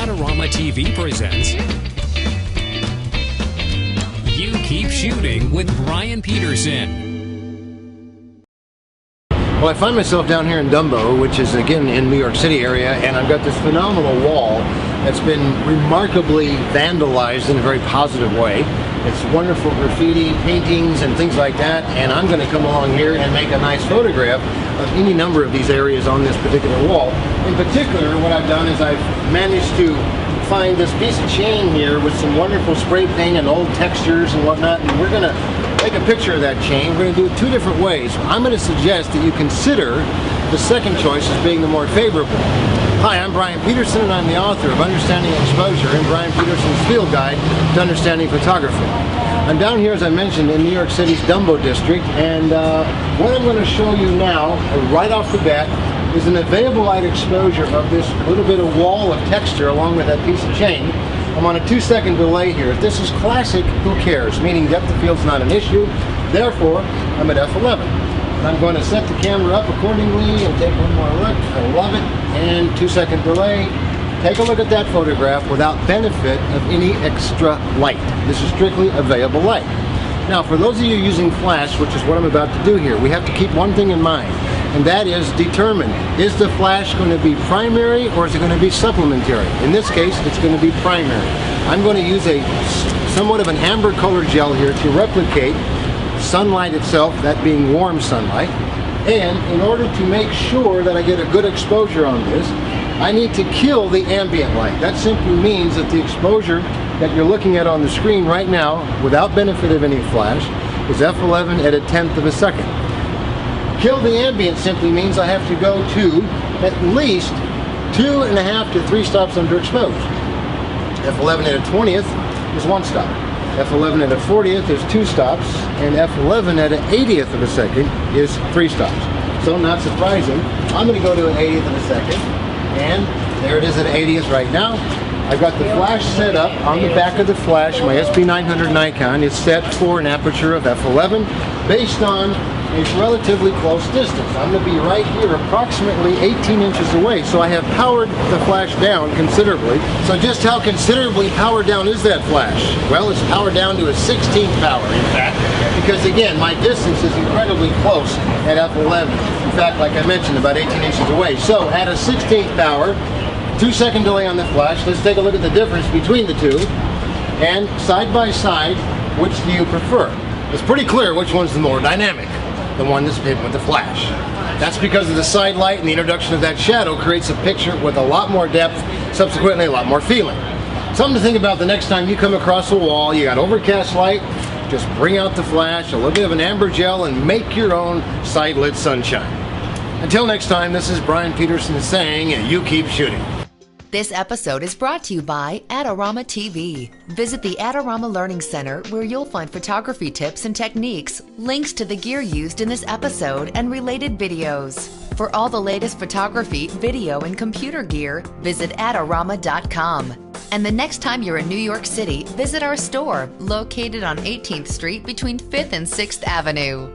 AdoramaTV presents You Keep Shooting with Bryan Peterson. Well, I find myself down here in Dumbo, which is again in New York City area, and I've got this phenomenal wall that's been remarkably vandalized in a very positive way. It's wonderful graffiti, paintings, and things like that, and I'm going to come along here and make a nice photograph of any number of these areas on this particular wall. In particular, what I've done is I've managed to find this piece of chain here with some wonderful spray paint and old textures and whatnot, and we're going to take a picture of that chain. We're going to do it two different ways. I'm going to suggest that you consider the second choice as being the more favorable. Hi, I'm Bryan Peterson, and I'm the author of Understanding Exposure and Bryan Peterson's Field Guide to Understanding Photography. I'm down here, as I mentioned, in New York City's Dumbo district, and what I'm going to show you now, right off the bat, is an available light exposure of this little bit of wall of texture along with that piece of chain. I'm on a 2-second delay here. If this is classic, who cares? Meaning depth of field's not an issue. Therefore, I'm at f11. And I'm going to set the camera up accordingly and take one more look. I love it. And 2-second delay. Take a look at that photograph without benefit of any extra light. This is strictly available light. Now, for those of you using flash, which is what I'm about to do here, we have to keep one thing in mind, and that is determine, is the flash going to be primary or is it going to be supplementary? In this case, it's going to be primary. I'm going to use a somewhat of an amber color gel here to replicate sunlight itself, that being warm sunlight. And in order to make sure that I get a good exposure on this, I need to kill the ambient light. That simply means that the exposure that you're looking at on the screen right now, without benefit of any flash, is f11 at 1/10 of a second. Kill the ambient simply means I have to go to at least 2.5 to 3 stops underexposed. f11 at 1/20th is 1 stop. f11 at 1/40th is 2 stops, and f11 at 1/80th of a second is 3 stops. So not surprising, I'm going to go to 1/80th of a second, and there it is at 1/80th right now. I've got the flash set up. On the back of the flash, my SP900 Nikon is set for an aperture of f11 based on a relatively close distance. I'm going to be right here approximately 18 inches away, so I have powered the flash down considerably. So just how considerably powered down is that flash? Well, it's powered down to a 16th power, in fact, because again, my distance is incredibly close at f11. In fact, like I mentioned, about 18 inches away. So at a 16th power, 2-second delay on the flash. Let's take a look at the difference between the two. And side by side, which do you prefer? It's pretty clear which one's the more dynamic. The one that's hit with the flash. That's because of the side light, and the introduction of that shadow creates a picture with a lot more depth, subsequently a lot more feeling. Something to think about the next time you come across a wall, you got overcast light, just bring out the flash, a little bit of an amber gel, and make your own side-lit sunshine. Until next time, this is Bryan Peterson saying, you keep shooting. This episode is brought to you by AdoramaTV. Visit the Adorama Learning Center where you'll find photography tips and techniques, links to the gear used in this episode, and related videos. For all the latest photography, video, and computer gear, visit Adorama.com. And the next time you're in New York City, visit our store located on 18th Street between 5th and 6th Avenue.